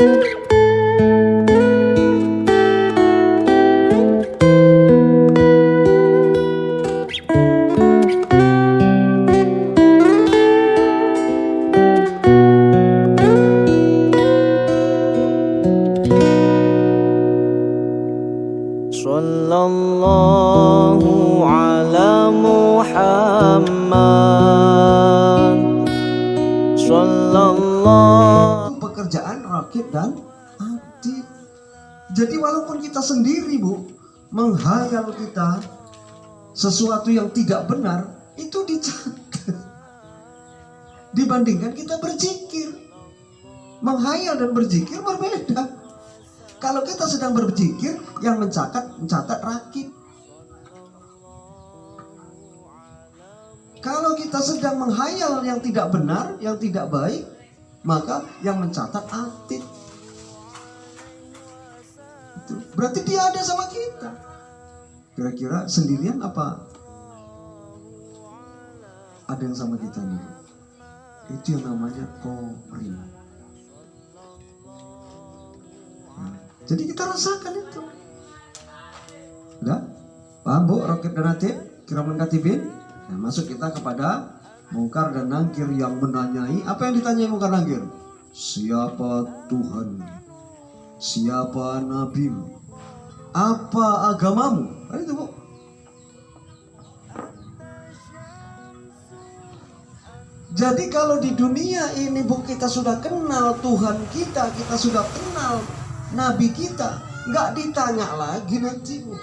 Sallallahu ala Muhammad. Sallallahu. Pekerjaan rakib dan atid. Jadi walaupun kita sendiri, Bu, menghayal kita sesuatu yang tidak benar, itu dicatat. Dibandingkan kita berzikir. Menghayal dan berzikir berbeda. Kalau kita sedang berzikir, yang mencatat rakib. Kalau kita sedang menghayal yang tidak benar, yang tidak baik, maka yang mencatat atid. Berarti dia ada sama kita. Kira-kira sendirian apa ada yang sama kita nih? Itu yang namanya qarin. Jadi kita rasakan itu. Udah? Paham, Bu? Rakib dan atid, kiraman katibin. Nah, masuk kita kepada mungkar dan nangkir yang menanyai. Apa yang ditanyai mungkar nangkir? Siapa Tuhan? Siapa nabimu? Apa agamamu? Nah, itu, Bu. Jadi kalau di dunia ini, Bu, kita sudah kenal Tuhan kita sudah kenal Nabi kita, nggak ditanya lagi nanti, Bu.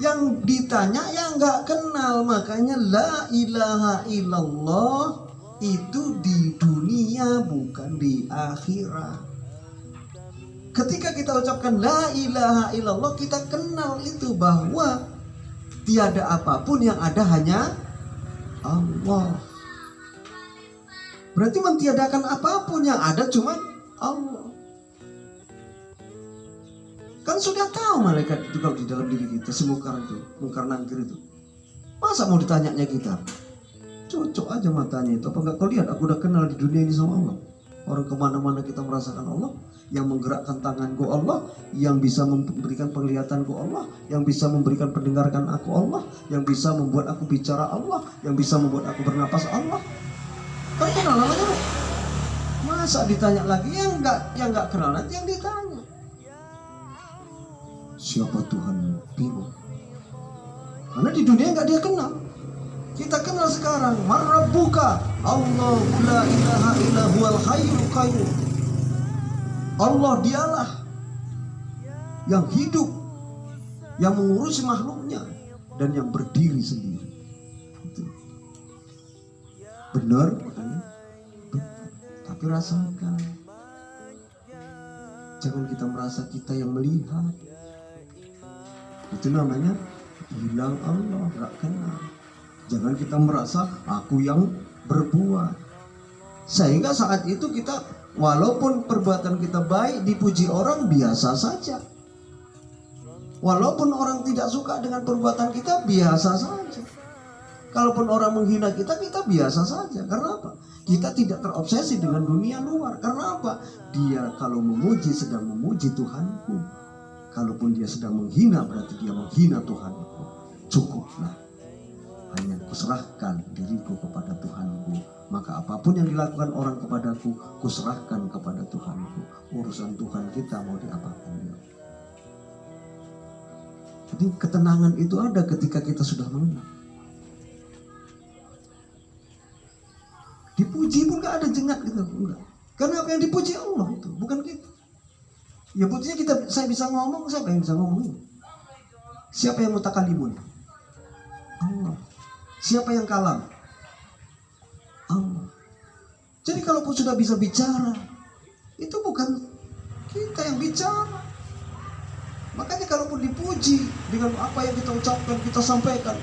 Yang ditanya yang nggak kenal. Makanya la ilaha illallah itu di dunia, bukan di akhirat. Ketika kita ucapkan la ilaha illallah, kita kenal itu bahwa tiada apapun, yang ada hanya Allah. Berarti mentiadakan apapun, yang ada cuma Allah. Kan sudah tahu malaikat itu kalau di dalam diri kita, si mungkar itu, mungkar nangkir itu. Masa mau ditanyanya kita? Cocok aja matanya itu. Apa enggak kau lihat, aku udah kenal di dunia ini sama Allah. Orang kemana-mana kita merasakan Allah. Yang menggerakkan tanganku Allah. Yang bisa memberikan penglihatanku Allah. Yang bisa memberikan pendengarkan aku Allah. Yang bisa membuat aku bicara Allah. Yang bisa membuat aku bernapas Allah. Kau kenal namanya, Bu? Masa ditanya lagi? Yang enggak kenal nanti yang ditanya. Siapa Tuhan? Bingung. Karena di dunia nggak dia kenal. Kita kenal sekarang. Marrabbuka. Allahu la ilaha illa huwal hayyul qayyum. Allah dialah yang hidup, yang mengurusi makhluknya, dan yang berdiri sendiri. Benar? Benar. Tapi rasakan. Jangan kita merasa kita yang melihat. Itu namanya hilang Allah, gak kenal. Jangan kita merasa aku yang berbuat. Sehingga saat itu kita, walaupun perbuatan kita baik, dipuji orang biasa saja. Walaupun orang tidak suka dengan perbuatan kita, biasa saja. Kalaupun orang menghina kita, kita biasa saja. Karena apa? Kita tidak terobsesi dengan dunia luar. Karena apa? Dia kalau memuji sedang memuji Tuhanku. Kalaupun dia sedang menghina, berarti dia menghina Tuhanku. Cukuplah. Hanya kuserahkan diriku kepada Tuhanku. Maka apapun yang dilakukan orang kepadaku, kuserahkan kepada Tuhanku. Urusan Tuhan kita mau diapakan dia. Jadi ketenangan itu ada ketika kita sudah mengenal. Dipuji pun gak ada jengat gitu. Enggak. Karena apa yang dipuji Allah itu, bukan kita. Ya buktinya saya bisa ngomong, siapa yang bisa ngomong? Siapa yang mutakalimun? Allah. Siapa yang kalam? Allah. Jadi kalaupun sudah bisa bicara, itu bukan kita yang bicara. Makanya kalaupun dipuji dengan apa yang kita ucapkan, kita sampaikan,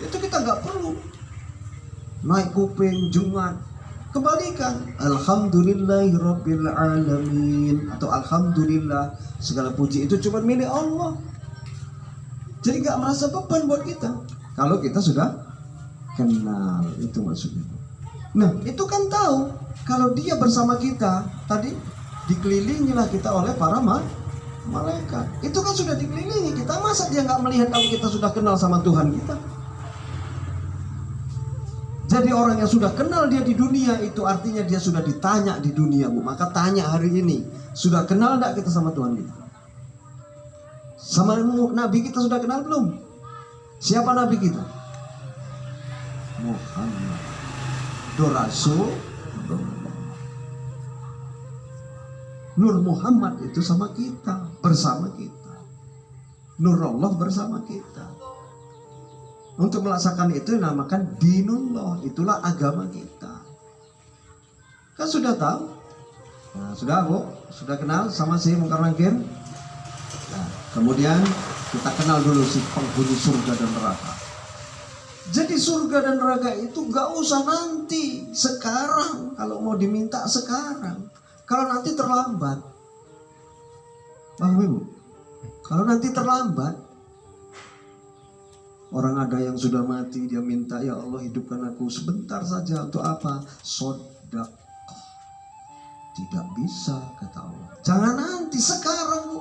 itu kita nggak perlu naik kuping, jungat. Kembalikan alhamdulillahirabbil alamin, atau alhamdulillah, segala puji itu cuma milik Allah. Jadi nggak merasa beban buat kita kalau kita sudah kenal, itu maksudnya. Nah, itu kan tahu Kalau dia bersama kita, tadi dikelilingilah kita oleh para malaikat. Itu kan sudah dikelilingi kita. Masa dia nggak melihat kalau kita sudah kenal sama Tuhan kita? Jadi orang yang sudah kenal dia di dunia itu artinya dia sudah ditanya di dunia, Bu. Maka tanya hari ini, sudah kenal enggak kita sama Tuhan kita? Sama Nabi kita sudah kenal belum? Siapa Nabi kita? Muhammad. Rasul Nur Muhammad itu sama kita, bersama kita. Nur Allah bersama kita. Untuk melaksanakan itu dinamakan dinullah, itulah agama kita. Kan sudah tahu? Nah, sudah Bu, sudah kenal sama si Mungkar Nakir? Nah, kemudian kita kenal dulu si penghuni surga dan neraka. Jadi surga dan neraka itu gak usah nanti, sekarang. Kalau mau diminta sekarang. Kalau nanti terlambat, paham Ibu? Kalau nanti terlambat, orang ada yang sudah mati, dia minta, ya Allah hidupkan aku sebentar saja. Untuk apa? Sodaqah. Tidak bisa, kata Allah. Jangan nanti, sekarang Bu.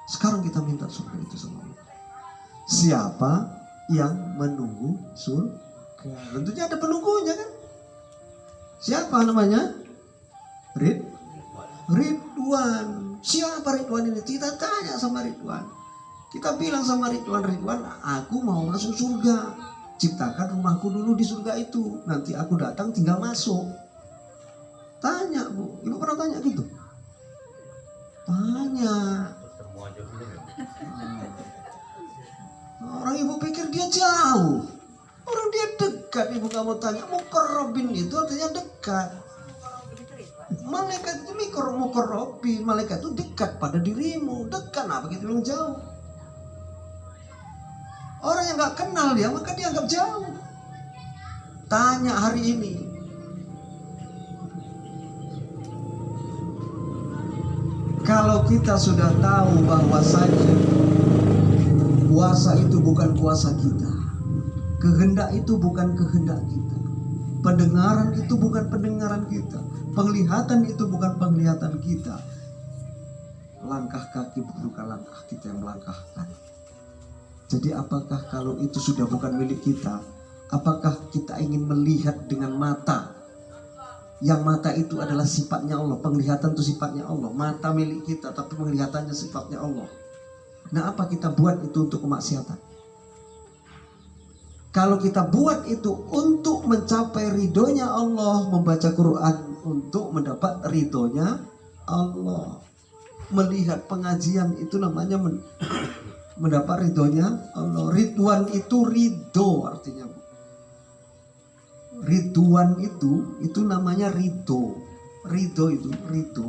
Sekarang kita minta surga itu sama Allah. Siapa yang menunggu surga? Tentunya ada penunggunya kan? Siapa namanya? Ridwan. Siapa Ridwan ini? Kita tanya sama Ridwan. Kita bilang sama Ridwan, aku mau masuk surga. Ciptakan rumahku dulu di surga itu. Nanti aku datang tinggal masuk. Tanya Bu. Ibu pernah tanya gitu? Tanya. Orang ibu pikir dia jauh. Orang dia dekat. Ibu kamu tanya. Mukarrabin itu artinya dekat. Malaikat itu mukarrabin. Malaikat itu dekat pada dirimu. Dekat apa gitu bilang jauh. Orang yang gak kenal dia maka dia anggap jauh. Tanya hari ini. Kalau kita sudah tahu bahwasanya kuasa itu bukan kuasa kita, kehendak itu bukan kehendak kita, pendengaran itu bukan pendengaran kita, penglihatan itu bukan penglihatan kita, langkah kaki bukan langkah kita yang melangkahkan. Jadi apakah kalau itu sudah bukan milik kita, apakah kita ingin melihat dengan mata? Yang mata itu adalah sifatnya Allah, penglihatan itu sifatnya Allah. Mata milik kita tapi penglihatannya sifatnya Allah. Nah, apa kita buat itu untuk kemaksiatan? Kalau kita buat itu untuk mencapai ridhonya Allah, membaca Quran untuk mendapat ridhonya Allah, melihat pengajian itu namanya mendapat ridhonya Allah. Ridwan itu ridho artinya. Ridwan itu namanya ridho. Ridho itu ridho.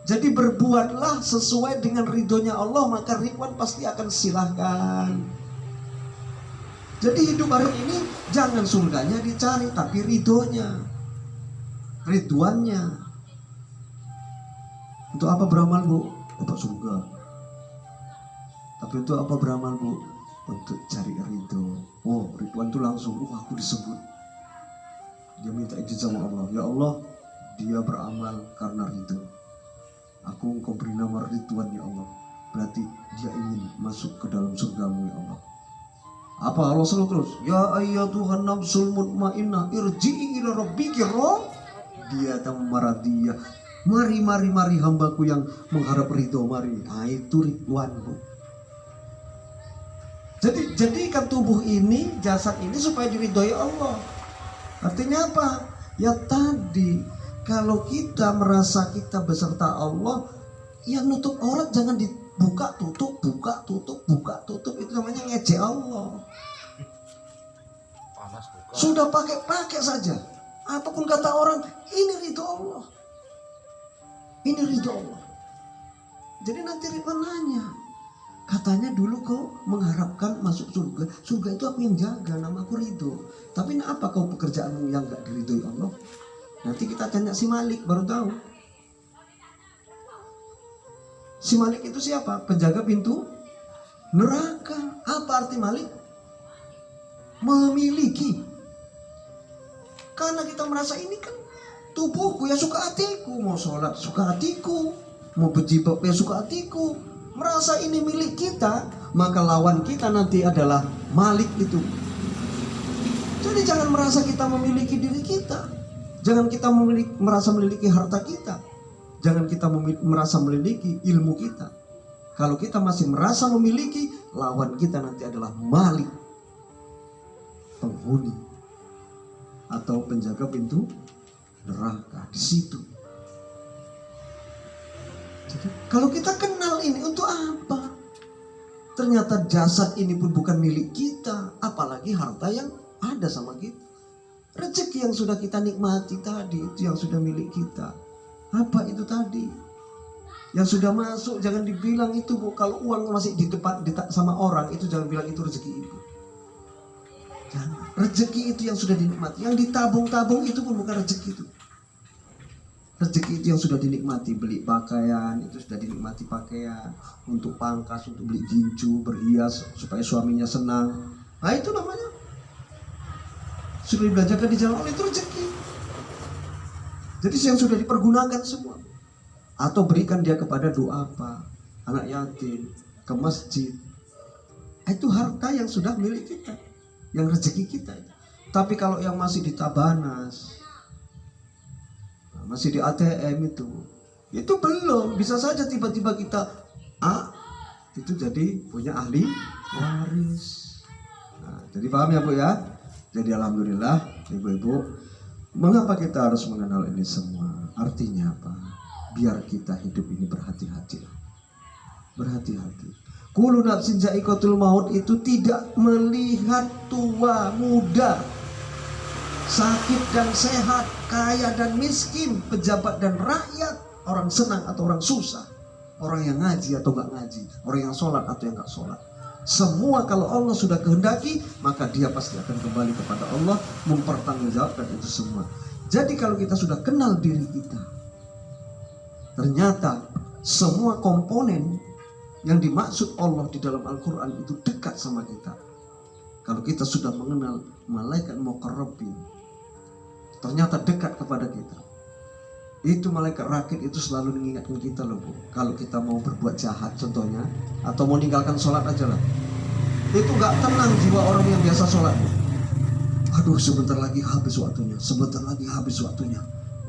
Jadi berbuatlah sesuai dengan ridhonya Allah, maka Ridwan pasti akan silahkan. Jadi hidup hari ini jangan surganya dicari, tapi ridhonya, Ridwannya. Untuk apa beramal Bu? Dapat surga. Tapi untuk apa beramal Bu? Untuk cari ridho. Oh, Ridwan itu langsung, aku disebut. Dia minta izin sama Allah. Ya Allah, dia beramal karena ridho. Aku engkau beri nama Ridwan ya Allah. Berarti dia ingin masuk ke dalam surgamu ya Allah. Apa Allah selalu terus? Ya ayyatuhan nafsul mutmainnah irji'i ila rabbiki radiyatan maradiyah. Mari hambaku yang mengharap ridho, mari. Nah, itu Ridwan Bu. Jadi jadikan tubuh ini, jasad ini supaya diridhoi Allah. Artinya apa? Ya tadi, kalau kita merasa kita beserta Allah, yang nutup aurat jangan dibuka tutup, buka tutup, buka tutup. Itu namanya ngejek Allah. Sudah pakai saja. Apapun kata orang, ini ridho Allah. Ini ridho Allah. Jadi nanti Ridwan nanya, katanya dulu kau mengharapkan masuk surga. Surga itu aku yang jaga, nama aku Ridho. Tapi apa kau pekerjaanmu yang gak diridhoi Allah? Nanti kita tanya si Malik, baru tahu. Si Malik itu siapa? Penjaga pintu neraka. Apa arti Malik? Memiliki. Karena kita merasa ini kan tubuhku ya suka hatiku, mau sholat suka hatiku, mau berjilbab ya suka hatiku. Merasa ini milik kita, maka lawan kita nanti adalah malik itu. Jadi jangan merasa kita memiliki diri kita. Jangan kita merasa memiliki harta kita. Jangan kita merasa memiliki ilmu kita. Kalau kita masih merasa memiliki, lawan kita nanti adalah malik, penghuni atau penjaga pintu neraka di situ. Jadi, kalau kita kenal ini untuk apa? Ternyata jasad ini pun bukan milik kita, apalagi harta yang ada sama kita. Rezeki yang sudah kita nikmati tadi, itu yang sudah milik kita. Apa itu tadi? Yang sudah masuk, jangan dibilang itu, Bu. Kalau uang masih di depan sama orang, itu jangan bilang itu rezeki Ibu. Jangan. Rezeki itu yang sudah dinikmati. Yang ditabung-tabung itu pun bukan rezeki itu. Rezeki itu yang sudah dinikmati, beli pakaian, itu sudah dinikmati pakaian, untuk pangkas, untuk beli gincu, berhias, supaya suaminya senang. Nah itu namanya sudah dibelanjakan di jalan Allah, itu rezeki. Jadi yang sudah dipergunakan semua. Atau berikan dia kepada doa apa, anak yatim, ke masjid. Itu harta yang sudah milik kita, yang rezeki kita. Tapi kalau yang masih di Tabanas, masih di ATM itu belum. Bisa saja tiba-tiba kita itu jadi punya ahli waris. Nah, jadi paham ya Bu ya? Jadi alhamdulillah ibu-ibu, mengapa kita harus mengenal ini semua? Artinya apa? Biar kita hidup ini berhati-hati. Berhati-hati. Kullu nafsin za'iqatul maut itu tidak melihat tua muda, sakit dan sehat, kaya dan miskin, pejabat dan rakyat, orang senang atau orang susah, orang yang ngaji atau gak ngaji, orang yang sholat atau yang gak sholat. Semua kalau Allah sudah kehendaki, maka dia pasti akan kembali kepada Allah, mempertanggungjawabkan itu semua. Jadi kalau kita sudah kenal diri kita, ternyata semua komponen yang dimaksud Allah di dalam Al-Quran itu dekat sama kita. Kalau kita sudah mengenal malaikat muqarrabin, ternyata dekat kepada kita. Itu malaikat rakib itu selalu mengingatkan kita loh Bu. Kalau kita mau berbuat jahat contohnya, atau mau meninggalkan sholat aja lah, itu gak tenang jiwa orang yang biasa sholat. Aduh sebentar lagi habis waktunya, sebentar lagi habis waktunya.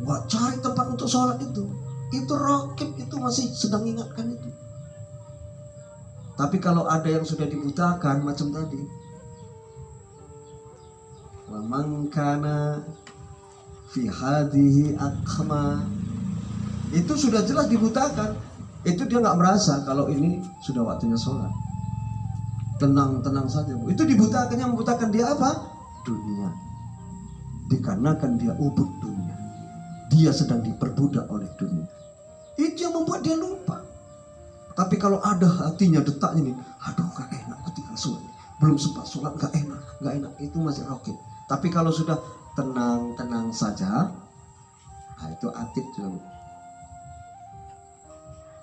Wah, cari tempat untuk sholat itu. Itu rakib itu masih sedang ingatkan itu. Tapi kalau ada yang sudah dibutakan macam tadi, wa man kana fi hadhihi aqma, itu sudah jelas dibutakan. Itu dia nggak merasa kalau ini sudah waktunya sholat. Tenang-tenang saja Bu. Itu dibutakan. Yang membutakan dia apa? Dunia. Dikarenakan dia ubud dunia, dia sedang diperbudak oleh dunia. Itu yang membuat dia lupa. Tapi kalau ada hatinya detaknya nih, aduh gak enak ketika sholat, belum sempat sholat, gak enak, itu masih rakib. Tapi kalau sudah tenang saja, nah itu atib tuh.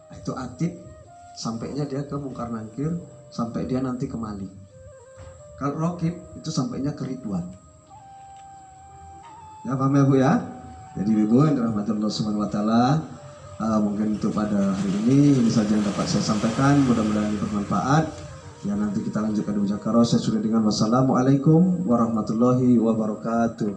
Nah, itu atib, sampainya dia ke mungkar nangkir, sampai dia nanti ke malik. Kalau rakib itu sampainya ke ridwan. Ya paham ya Bu ya? Jadi ibu yang dirahmati Allah Subhanahu wa taala, mungkin untuk pada hari ini saja yang dapat saya sampaikan, mudah-mudahan bermanfaat. Ya nanti kita lanjutkan di Mujakarah. Saya sudah dengan wassalamualaikum warahmatullahi wabarakatuh.